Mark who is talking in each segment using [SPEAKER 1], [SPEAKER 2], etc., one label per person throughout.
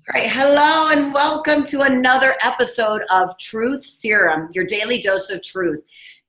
[SPEAKER 1] All right, hello and welcome to another episode of Truth Serum, your daily dose of truth,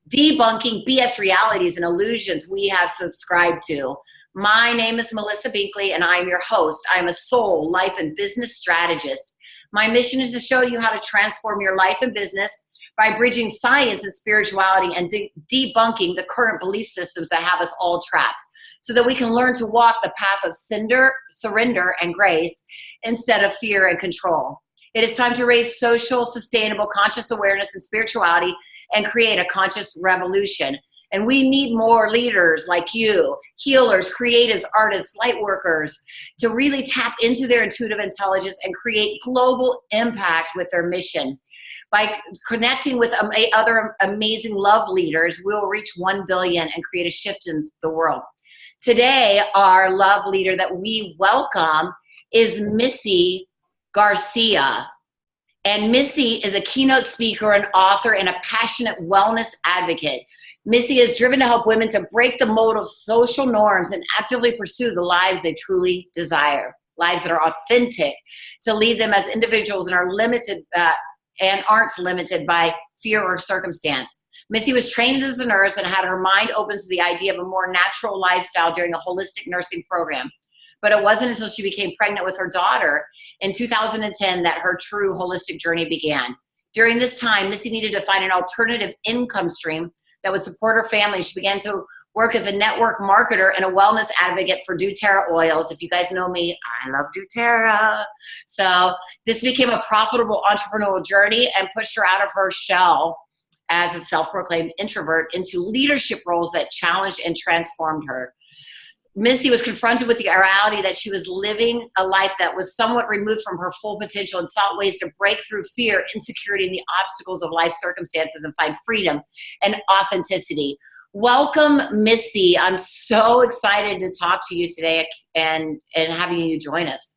[SPEAKER 1] debunking BS realities and illusions we have subscribed to. My name is Melissa Binkley and I'm your host. I'm a soul, life, and business strategist. My mission is to show you how to transform your life and business by bridging science and spirituality and debunking the current belief systems that have us all trapped, so that we can learn to walk the path of surrender and grace instead of fear and control. It is time to raise social, sustainable, conscious awareness and spirituality and create a conscious revolution. And we need more leaders like you, healers, creatives, artists, light workers, to really tap into their intuitive intelligence and create global impact with their mission. By connecting with other amazing love leaders, we'll reach 1 billion and create a shift in the world. Today, our love leader that we welcome is Missy Garcia. And Missy is a keynote speaker, an author, and a passionate wellness advocate. Missy is driven to help women to break the mold of social norms and actively pursue the lives they truly desire, lives that are authentic, to lead them as individuals and are limited and aren't limited by fear or circumstance. Missy was trained as a nurse and had her mind open to the idea of a more natural lifestyle during a holistic nursing program. But it wasn't until she became pregnant with her daughter in 2010 that her true holistic journey began. During this time, Missy needed to find an alternative income stream that would support her family. She began to work as a network marketer and a wellness advocate for doTERRA oils. If you guys know me, I love doTERRA. So this became a profitable entrepreneurial journey and pushed her out of her shell as a self-proclaimed introvert into leadership roles that challenged and transformed her. Missy was confronted with the reality that she was living a life that was somewhat removed from her full potential and sought ways to break through fear, insecurity, and the obstacles of life circumstances and find freedom and authenticity. Welcome, Missy. I'm so excited to talk to you today and having you join us.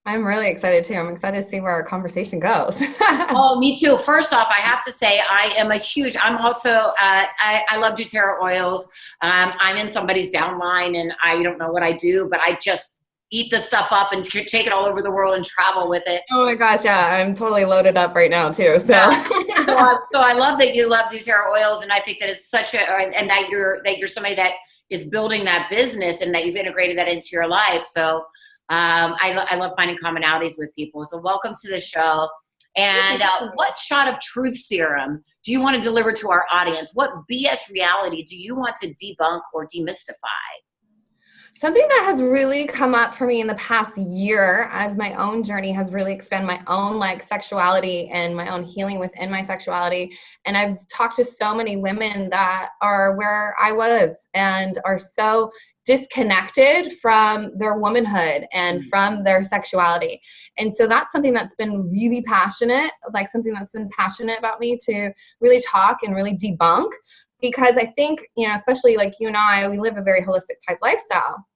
[SPEAKER 2] I'm really excited too. I'm excited to see where our conversation goes.
[SPEAKER 1] Oh, me too. First off, I have to say I'm also, I love doTERRA oils. I'm in somebody's downline and I don't know what I do, but I just eat the stuff up and take it all over the world and travel with it.
[SPEAKER 2] Oh my gosh, yeah. I'm totally loaded up right now too. So,
[SPEAKER 1] yeah. So I love that you love doTERRA oils, and I think that it's and that you're somebody that is building that business and that you've integrated that into your life. So I love finding commonalities with people. So welcome to the show. And what shot of truth serum do you want to deliver to our audience? What BS reality do you want to debunk or demystify?
[SPEAKER 2] Something that has really come up for me in the past year as my own journey has really expanded my own sexuality and my own healing within my sexuality. And I've talked to so many women that are where I was and are so disconnected from their womanhood and from their sexuality. And so that's something that's been really passionate, something that's been passionate about me to really talk and really debunk. Because I think, especially like you and I, we live a very holistic type lifestyle.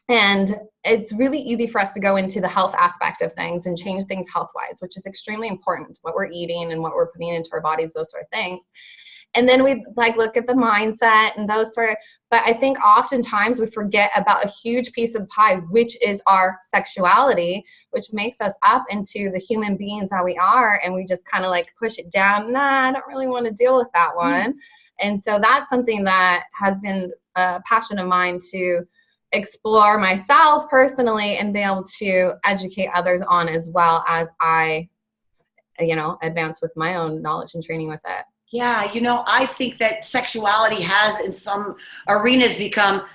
[SPEAKER 2] And it's really easy for us to go into the health aspect of things and change things health-wise, which is extremely important, what we're eating and what we're putting into our bodies, those sort of things. And then we look at the mindset and those but I think oftentimes we forget about a huge piece of the pie, which is our sexuality, which makes us up into the human beings that we are. And we just kind of push it down. Nah, I don't really want to deal with that one. And so that's something that has been a passion of mine to explore myself personally and be able to educate others on, as well as I, advance with my own knowledge and training with it.
[SPEAKER 1] Yeah, I think that sexuality has in some arenas become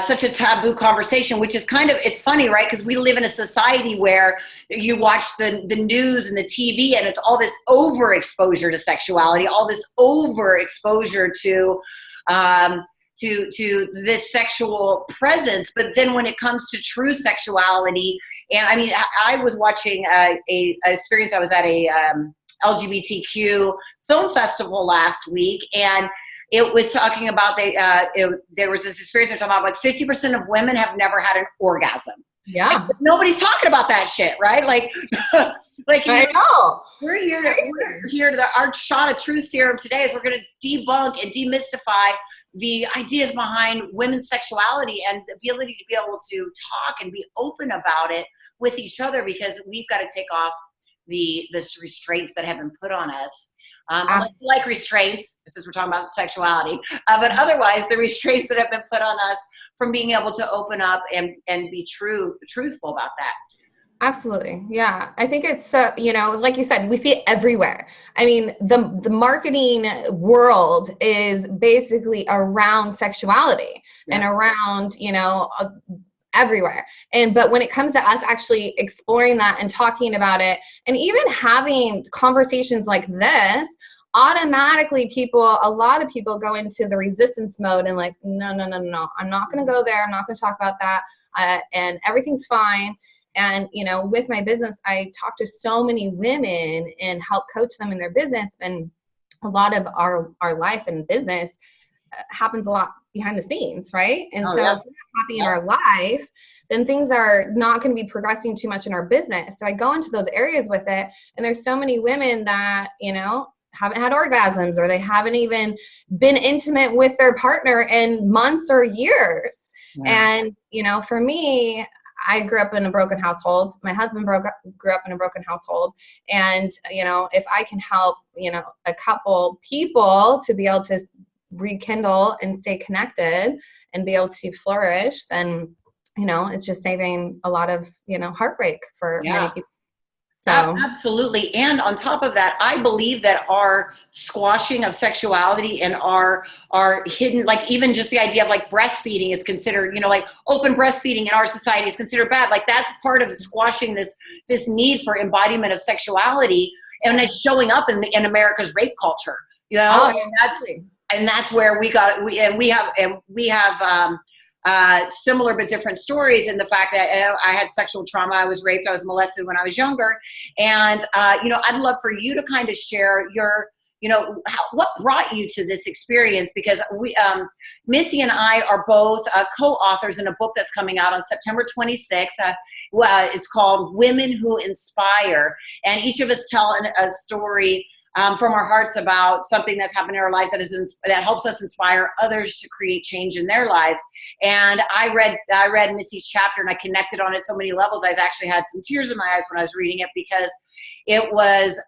[SPEAKER 1] such a taboo conversation, which is it's funny, right? Because we live in a society where you watch the news and the TV and it's all this overexposure to sexuality, all this overexposure to this sexual presence. But then when it comes to true sexuality, and I mean, I was watching a experience. I was at a LGBTQ film festival last week, and it was talking about there was this experience they're talking about 50% of women have never had an orgasm.
[SPEAKER 2] Yeah,
[SPEAKER 1] nobody's talking about that shit, right?
[SPEAKER 2] I know.
[SPEAKER 1] We're here to our shot of truth serum today is we're going to debunk and demystify the ideas behind women's sexuality and the ability to be able to talk and be open about it with each other, because we've got to take off this restraints that have been put on us. Like restraints, since we're talking about sexuality, but otherwise the restraints that have been put on us from being able to open up and be truthful about that.
[SPEAKER 2] Absolutely. Yeah. I think it's, like you said, we see it everywhere. I mean, the marketing world is basically around sexuality and around, everywhere. But when it comes to us actually exploring that and talking about it, and even having conversations like this, automatically a lot of people go into the resistance mode and like, no, I'm not going to go there. I'm not going to talk about that. And everything's fine. And, with my business, I talk to so many women and help coach them in their business. And a lot of our life and business happens a lot behind the scenes, right? And if we're not happy in our life, then things are not going to be progressing too much in our business. So I go into those areas with it. And there's so many women that, haven't had orgasms, or they haven't even been intimate with their partner in months or years. And, for me, I grew up in a broken household. My husband grew up in a broken household. And, if I can help, a couple people to be able to rekindle and stay connected and be able to flourish, then, it's just saving a lot of, heartbreak for many people. So
[SPEAKER 1] absolutely. And on top of that, I believe that our squashing of sexuality and our hidden, like even just the idea of like breastfeeding is considered, like open breastfeeding in our society is considered bad. Like that's part of squashing this need for embodiment of sexuality. And it's showing up in America's rape culture, and that's where we have similar but different stories, in the fact that I had sexual trauma. I was raped. I was molested when I was younger. And, I'd love for you to kind of share your, what brought you to this experience, because Missy and I are both co-authors in a book that's coming out on September 26th. It's called Women Who Inspire. And each of us tell a story from our hearts about something that's happened in our lives that helps us inspire others to create change in their lives. And I read Missy's chapter, and I connected on it so many levels. I actually had some tears in my eyes when I was reading it, because it was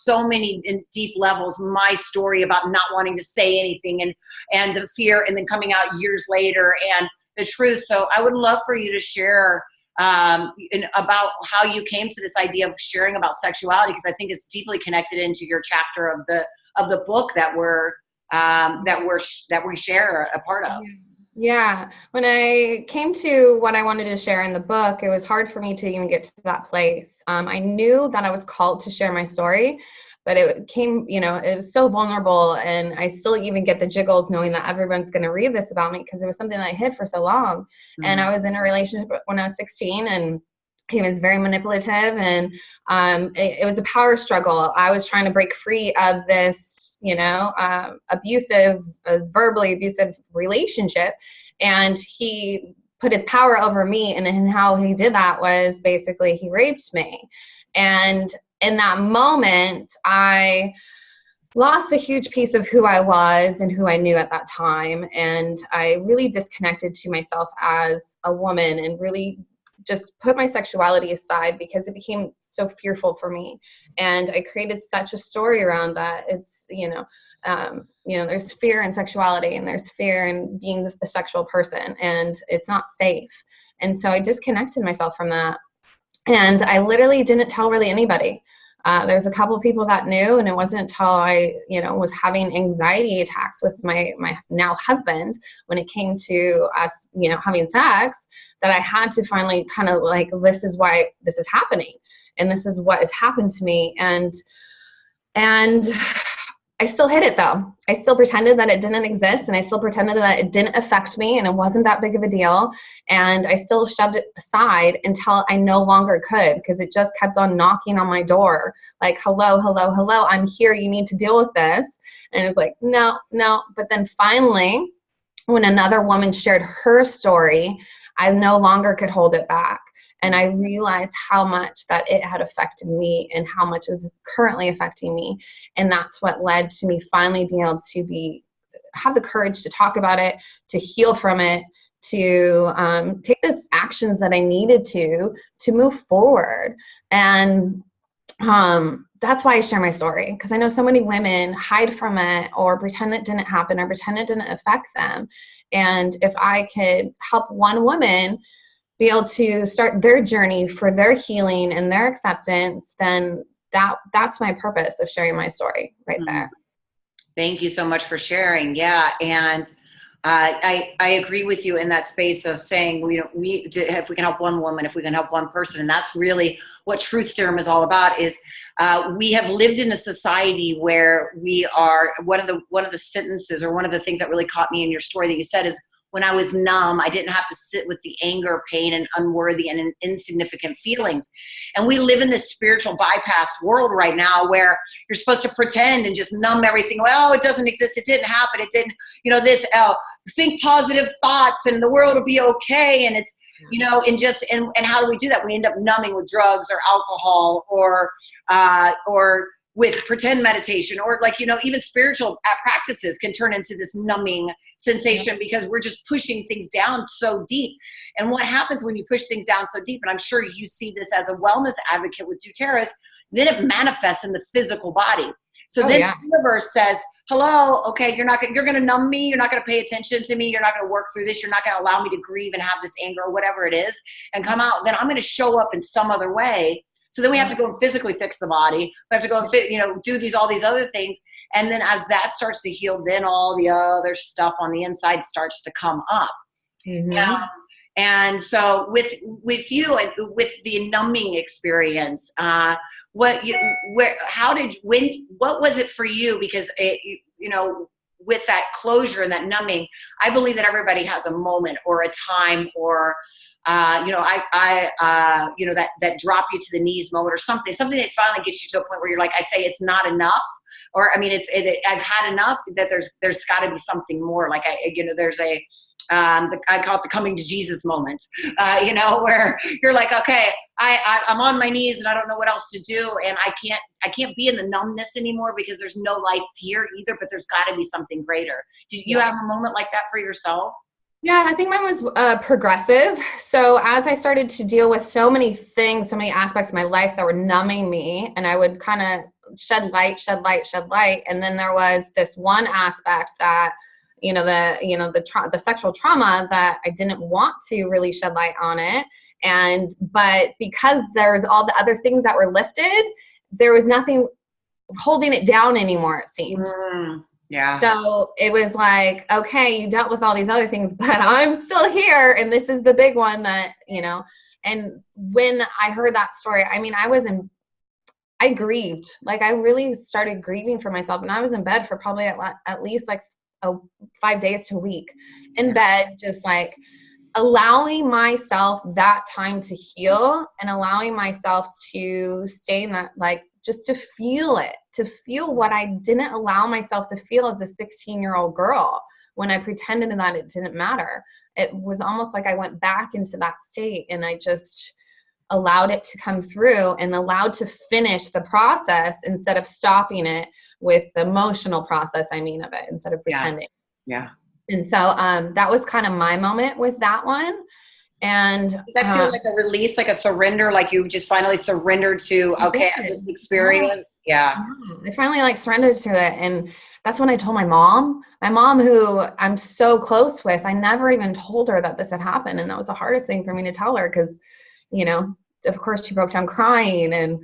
[SPEAKER 1] so many deep levels my story about not wanting to say anything, and the fear, and then coming out years later, and the truth. So I would love for you to share about how you came to this idea of sharing about sexuality, because I think it's deeply connected into your chapter of the book that we share a part of.
[SPEAKER 2] Yeah. When I came to what I wanted to share in the book, it was hard for me to even get to that place. I knew that I was called to share my story, but it came, it was so vulnerable, and I still even get the jiggles knowing that everyone's going to read this about me, because it was something that I hid for so long. Mm-hmm. And I was in a relationship when I was 16, and he was very manipulative, and it was a power struggle. I was trying to break free of this, abusive, verbally abusive relationship, and he put his power over me, and how he did that was basically he raped me. And in that moment, I lost a huge piece of who I was and who I knew at that time. And I really disconnected to myself as a woman, and really just put my sexuality aside, because it became so fearful for me. And I created such a story around that. It's, there's fear in sexuality, and there's fear in being a sexual person, and it's not safe. And so I disconnected myself from that. And I literally didn't tell really anybody. There's a couple of people that knew, and it wasn't until I, was having anxiety attacks with my now husband when it came to us, having sex, that I had to finally kind of like, this is why this is happening, and this is what has happened to me. And I still hid it though. I still pretended that it didn't exist, and I still pretended that it didn't affect me, and it wasn't that big of a deal. And I still shoved it aside until I no longer could, because it just kept on knocking on my door. Like, hello, I'm here. You need to deal with this. And it was like, no. But then finally, when another woman shared her story, I no longer could hold it back. And I realized how much that it had affected me, and how much it was currently affecting me. And that's what led to me finally being able to have the courage to talk about it, to heal from it, to take the actions that I needed to move forward. And that's why I share my story, because I know so many women hide from it or pretend it didn't happen or pretend it didn't affect them. And if I could help one woman be able to start their journey for their healing and their acceptance, then that's my purpose of sharing my story right there.
[SPEAKER 1] Thank you so much for sharing. Yeah. And I agree with you in that space of saying, if we can help one woman, if we can help one person, and that's really what Truth Serum is all about. Is we have lived in a society where we are, one of the sentences or one of the things that really caught me in your story that you said is, when I was numb, I didn't have to sit with the anger, pain, and unworthy and insignificant feelings. And we live in this spiritual bypass world right now where you're supposed to pretend and just numb everything. Well, it doesn't exist. It didn't happen. It didn't, think positive thoughts and the world will be okay. And it's, and how do we do that? We end up numbing with drugs or alcohol or with pretend meditation, or even spiritual practices can turn into this numbing sensation because we're just pushing things down so deep. And what happens when you push things down so deep, and I'm sure you see this as a wellness advocate with doTERRA, then it manifests in the physical body. So the universe says, hello, okay, you're going to numb me. You're not going to pay attention to me. You're not going to work through this. You're not going to allow me to grieve and have this anger or whatever it is and come out. Then I'm going to show up in some other way. So then we have to go and physically fix the body. We have to go and do all these other things. And then as that starts to heal, then all the other stuff on the inside starts to come up. Mm-hmm. And so with you and with the numbing experience, what was it for you? Because with that closure and that numbing, I believe that everybody has a moment or a time or that drop you to the knees moment or something that finally gets you to a point where you're like, I say it's not enough, or I've had enough, that there's got to be something more. Like there's a I call it the coming to Jesus moment, where you're like, okay, I'm on my knees and I don't know what else to do, and I can't be in the numbness anymore because there's no life here either, but there's got to be something greater. Did you have a moment like that for yourself?
[SPEAKER 2] Yeah, I think mine was progressive. So as I started to deal with so many things, so many aspects of my life that were numbing me, and I would kind of shed light. And then there was this one aspect that, the sexual trauma that I didn't want to really shed light on it. But because there's all the other things that were lifted, there was nothing holding it down anymore, it seemed.
[SPEAKER 1] Yeah.
[SPEAKER 2] So it was like, okay, you dealt with all these other things, but I'm still here. And this is the big one that, and when I heard that story, I mean, I grieved. Like, I really started grieving for myself. And I was in bed for probably at least 5 days to a week in bed, just like allowing myself that time to heal and allowing myself to stay in that, just to feel it, to feel what I didn't allow myself to feel as a 16-year-old girl when I pretended that it didn't matter. It was almost like I went back into that state and I just allowed it to come through and allowed to finish the process instead of stopping it with the emotional process, of it, instead of pretending.
[SPEAKER 1] Yeah.
[SPEAKER 2] And so that was kind of my moment with that one. And
[SPEAKER 1] did that feel like a release, like a surrender, like you just finally surrendered to, okay, this experience? Yeah.
[SPEAKER 2] I finally surrendered to it. And that's when I told my mom, who I'm so close with. I never even told her that this had happened. And that was the hardest thing for me to tell her because, of course she broke down crying.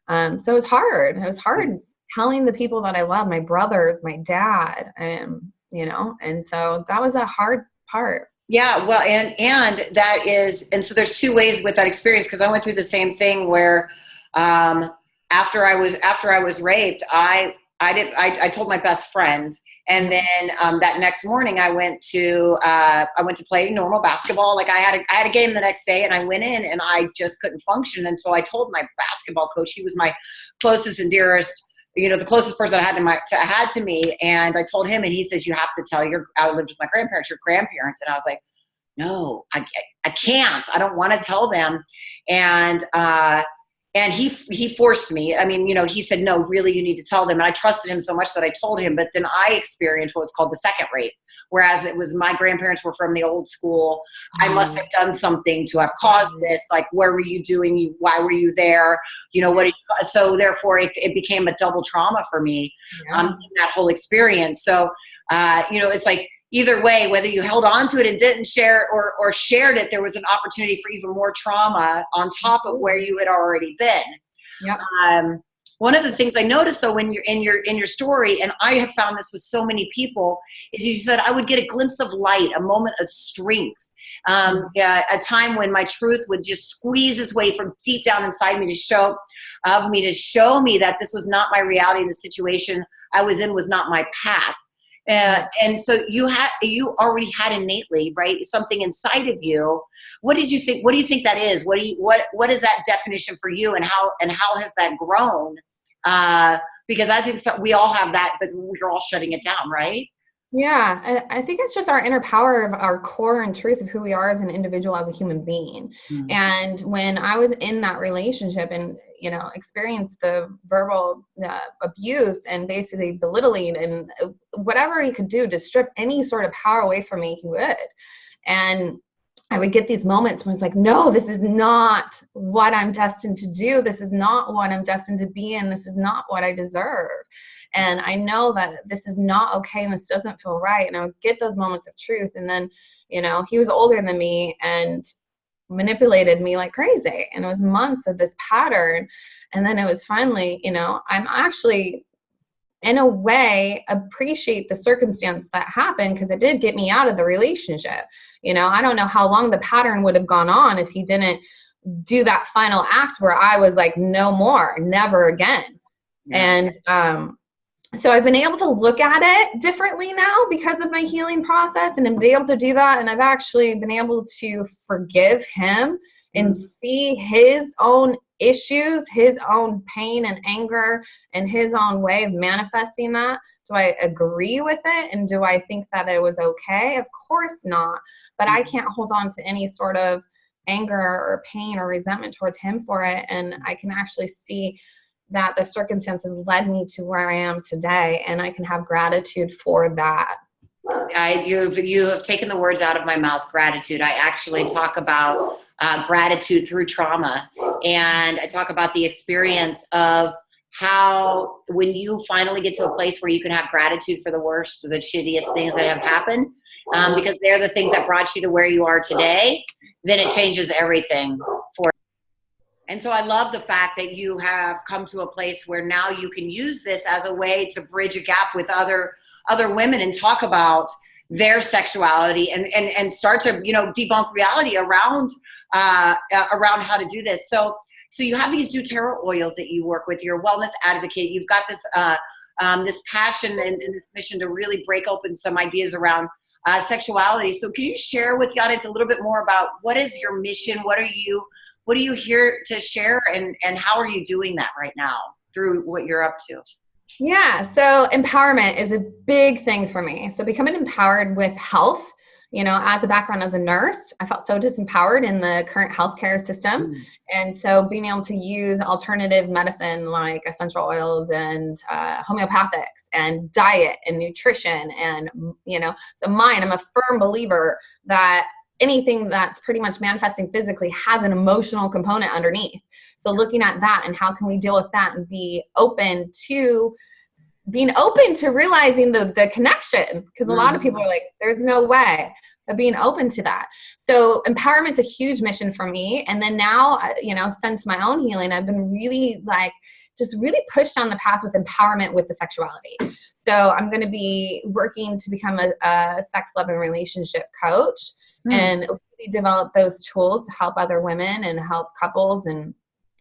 [SPEAKER 2] And so it was hard. It was hard telling the people that I love, my brothers, my dad, and so that was a hard part.
[SPEAKER 1] Yeah, well, and that is, and so there's two ways with that experience, because I went through the same thing where after I was raped, I told my best friend, and then that next morning I went to play normal basketball. Like I had a game the next day, and I went in and I just couldn't function, and so I told my basketball coach, he was my closest and dearest, the closest person I had to me. And I told him, and he says, you have to tell I lived with my grandparents, your grandparents. And I was like, no, I can't. I don't want to tell them. And And he forced me. I mean, he said, no, really, you need to tell them. And I trusted him so much that I told him. But then I experienced what's called the second rape. Whereas it was my grandparents were from the old school. I must have done something to have caused this. Like, where were you doing? Why were you there? So therefore it became a double trauma for me, in that whole experience. So, it's like, either way, whether you held on to it and didn't share or shared it, there was an opportunity for even more trauma on top of where you had already been.
[SPEAKER 2] Yep.
[SPEAKER 1] One of the things I noticed, though, when you're in your story, and I have found this with so many people, is you said I would get a glimpse of light, a moment of strength, a time when my truth would just squeeze its way from deep down inside me to show me that this was not my reality. The situation I was in was not my path. And so you already had innately, right, something inside of you. What did you think? What do you think that is? What is that definition for you, and how has that grown? Because I think we all have that, but we're all shutting it down, right?
[SPEAKER 2] Yeah, I think it's just our inner power of our core and truth of who we are as an individual, as a human being. Mm-hmm. And when I was in that relationship and, experienced the verbal abuse and basically belittling and whatever he could do to strip any sort of power away from me, he would. And I would get these moments when it's like, no, this is not what I'm destined to do. This is not what I'm destined to be in. This is not what I deserve. And I know that this is not okay and this doesn't feel right. And I would get those moments of truth. And then, he was older than me and manipulated me like crazy. And it was months of this pattern. And then it was finally, I'm actually, in a way, appreciate the circumstance that happened because it did get me out of the relationship. I don't know how long the pattern would have gone on if he didn't do that final act where I was like, no more, never again. Yeah. And so I've been able to look at it differently now because of my healing process and be able to do that. And I've actually been able to forgive him and see his own issues, his own pain and anger, and his own way of manifesting that. Do I agree with it? And do I think that it was okay? Of course not. But I can't hold on to any sort of anger or pain or resentment towards him for it. And I can actually see that the circumstances led me to where I am today. And I can have gratitude for that.
[SPEAKER 1] You have taken the words out of my mouth, gratitude. I actually talk about gratitude through trauma. And I talk about the experience of how when you finally get to a place where you can have gratitude for the worst, the shittiest things that have happened, because they're the things that brought you to where you are today, then it changes everything for you. And so I love the fact that you have come to a place where now you can use this as a way to bridge a gap with other women and talk about their sexuality and start to, debunk reality around how to do this. So you have these doTERRA oils that you work with. You're a wellness advocate. You've got this this passion and this mission to really break open some ideas around sexuality. So can you share with the audience a little bit more about what is your mission? What are you here to share, and how are you doing that right now through what you're up to?
[SPEAKER 2] Yeah, so empowerment is a big thing for me. So becoming empowered with health, as a background as a nurse, I felt so disempowered in the current healthcare system. And so being able to use alternative medicine like essential oils and homeopathics and diet and nutrition and, the mind, I'm a firm believer that anything that's pretty much manifesting physically has an emotional component underneath. So looking at that and how can we deal with that and being open to realizing the connection, because a lot of people are like, there's no way, but being open to that. So empowerment's a huge mission for me. And then now, since my own healing, I've been really really pushed on the path with empowerment with the sexuality. So I'm going to be working to become a sex, love, and relationship coach and really develop those tools to help other women and help couples and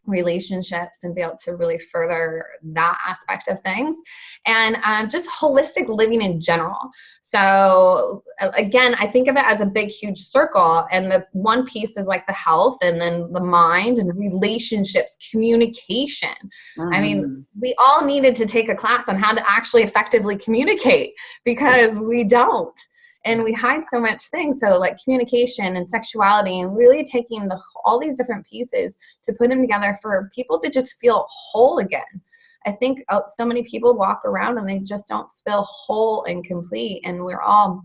[SPEAKER 2] relationships and be able to really further that aspect of things and just holistic living in general. So again, I think of it as a big, huge circle, and the one piece is like the health and then the mind and relationships, communication. I mean, we all needed to take a class on how to actually effectively communicate because we don't. and we hide so much things. So like communication and sexuality, and really taking all these different pieces to put them together for people to just feel whole again. I think so many people walk around and they just don't feel whole and complete, and we're all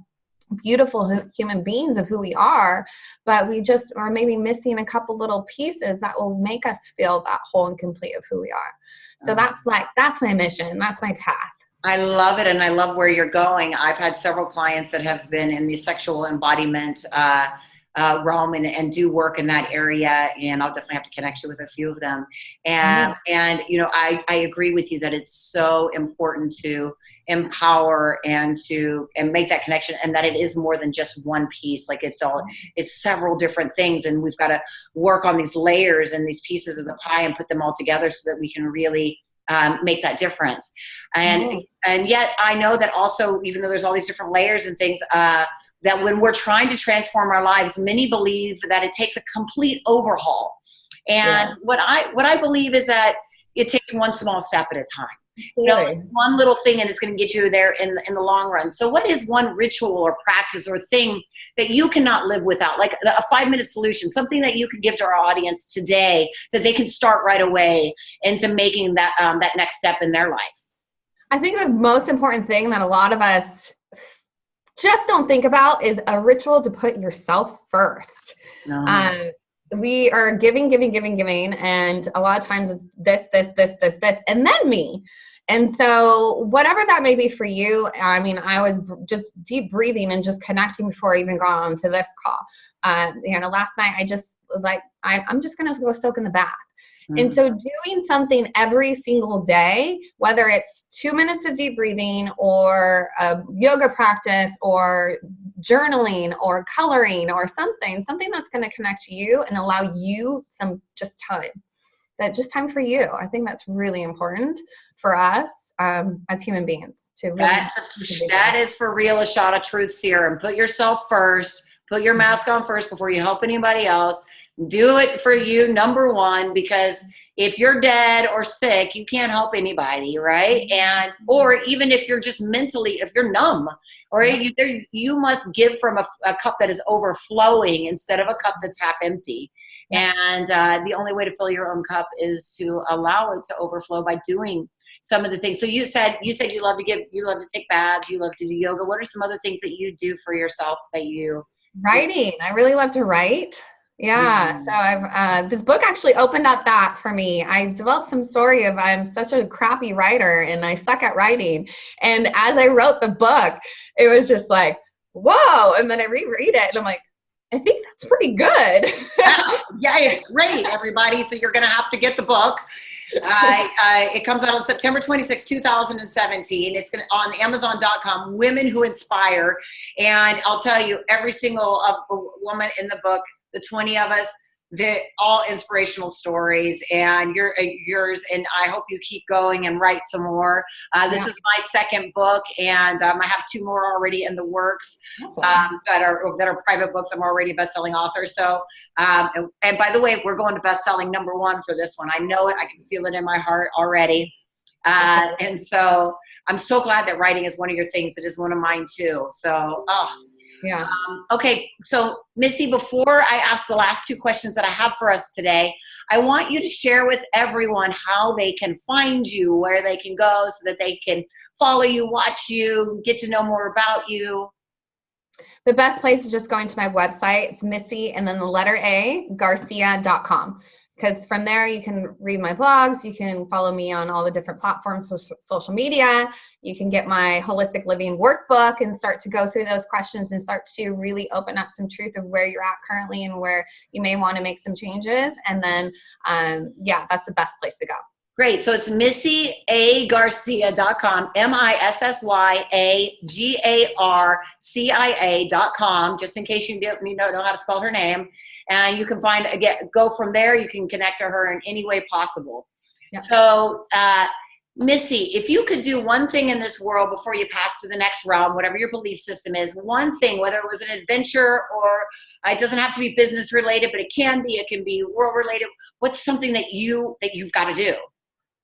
[SPEAKER 2] beautiful human beings of who we are, but we just are maybe missing a couple little pieces that will make us feel that whole and complete of who we are. So that's my mission. That's my path.
[SPEAKER 1] I love it. And I love where you're going. I've had several clients that have been in the sexual embodiment realm and do work in that area. And I'll definitely have to connect you with a few of them. And I agree with you that it's so important to empower and make that connection, and that it is more than just one piece. Like it's several different things, and we've got to work on these layers and these pieces of the pie and put them all together so that we can really make that difference. And yet I know that also, even though there's all these different layers and things, that when we're trying to transform our lives, many believe that it takes a complete overhaul. And what I believe is that it takes one small step at a time. One little thing, and it's going to get you there in the long run. So what is one ritual or practice or thing that you cannot live without? Like a 5-minute solution, something that you could give to our audience today that they can start right away into making that next step in their life.
[SPEAKER 2] I think the most important thing that a lot of us just don't think about is a ritual to put yourself first. We are giving, and a lot of times it's this, and then me. And so whatever that may be for you, I mean, I was just deep breathing and just connecting before I even got onto this call. Last night I'm just going to go soak in the bath. And so doing something every single day, whether it's 2 minutes of deep breathing or a yoga practice or journaling or coloring or something that's going to connect to you and allow you some just time for you. I think that's really important for us as human beings to really.
[SPEAKER 1] That is for real a shot of truth serum. Put yourself first. Put your mask on first before you help anybody else. Do it for you, number one, because if you're dead or sick, you can't help anybody, right? Or even if you're just mentally, if you're numb, or you must give from a cup that is overflowing instead of a cup that's half empty. And the only way to fill your own cup is to allow it to overflow by doing some of the things. So you said you love to take baths, you love to do yoga. What are some other things that you do for yourself that you?
[SPEAKER 2] Writing. I really love to write. Yeah. So I've, this book actually opened up that for me. I developed some story of I'm such a crappy writer and I suck at writing. And as I wrote the book, it was just like, whoa. And then I reread it and I'm like, I think that's pretty good.
[SPEAKER 1] Yeah, it's great, everybody. So you're going to have to get the book. It comes out on September 26, 2017. It's on Amazon.com, Women Who Inspire. And I'll tell you, every single woman in the book, the 20 of us, they're all inspirational stories, and yours. And I hope you keep going and write some more. This is my second book, and I have 2 more already in the works that are private books. I'm already a best-selling author. So, and by the way, we're going to best-selling #1 for this one. I know it. I can feel it in my heart already. And so I'm so glad that writing is one of your things. It is one of mine too. So,
[SPEAKER 2] yeah.
[SPEAKER 1] Okay. So Missy, before I ask the last 2 questions that I have for us today, I want you to share with everyone how they can find you, where they can go so that they can follow you, watch you, get to know more about you.
[SPEAKER 2] The best place is just going to my website. It's Missy and then the letter A, Garcia.com. Because from there you can read my blogs, you can follow me on all the different platforms, social media, you can get my holistic living workbook and start to go through those questions and start to really open up some truth of where you're at currently and where you may want to make some changes. And then, that's the best place to go.
[SPEAKER 1] Great. So it's MissyAGarcia.com, MissyAGarcia.com, just in case you don't know how to spell her name. And you can go from there. You can connect to her in any way possible. Yeah. So, Missy, if you could do one thing in this world before you pass to the next realm, whatever your belief system is, one thing, whether it was an adventure or it doesn't have to be business related, but it can be world related. What's something that you've got to do?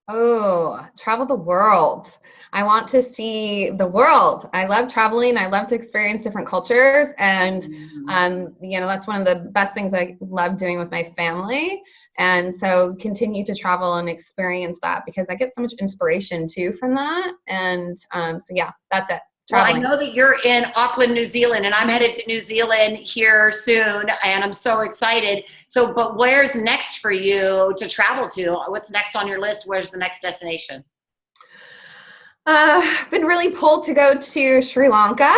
[SPEAKER 2] Oh, travel the world. I want to see the world. I love traveling. I love to experience different cultures. And, that's one of the best things I love doing with my family. And so continue to travel and experience that because I get so much inspiration too from that. And so yeah, that's it. Traveling.
[SPEAKER 1] Well, I know that you're in Auckland, New Zealand, and I'm headed to New Zealand here soon, and I'm so excited. So, but where's next for you to travel to? What's next on your list? Where's the next destination?
[SPEAKER 2] I've been really pulled to go to Sri Lanka.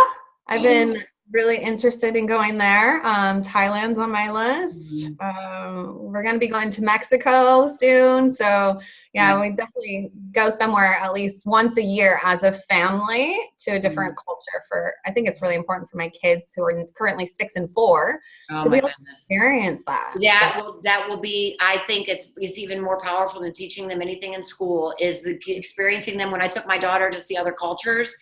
[SPEAKER 2] I've been really interested in going there. Thailand's on my list. We're going to be going to Mexico soon. So yeah, we definitely go somewhere at least once a year as a family to a different culture I think it's really important for my kids who are currently 6 and 4 to be able to experience that.
[SPEAKER 1] That will be, I think it's even more powerful than teaching them anything in school is experiencing them. When I took my daughter to see other cultures,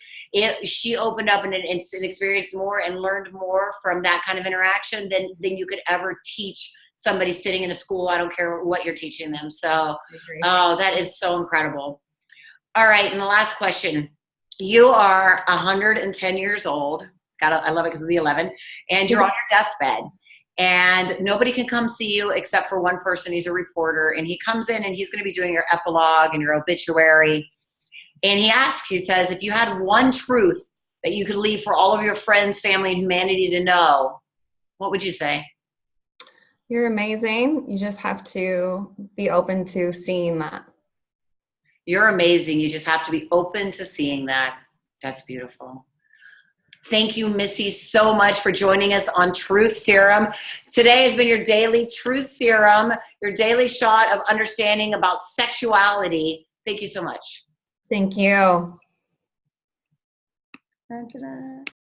[SPEAKER 1] she opened up and experienced more and learned more from that kind of interaction than you could ever teach somebody sitting in a school. I don't care what you're teaching them. So, that is so incredible. All right. And the last question, you are 110 years old. I love it because of the 11 and you're on your deathbed and nobody can come see you except for one person. He's a reporter and he comes in and he's going to be doing your epilogue and your obituary. And he says, if you had one truth that you could leave for all of your friends, family, and humanity to know, what would you say?
[SPEAKER 2] You're amazing. You just have to be open to seeing that.
[SPEAKER 1] You're amazing. You just have to be open to seeing that. That's beautiful. Thank you, Missy, so much for joining us on Truth Serum. Today has been your daily Truth Serum, your daily shot of understanding about sexuality. Thank you so much.
[SPEAKER 2] Thank you.
[SPEAKER 1] Da-da-da.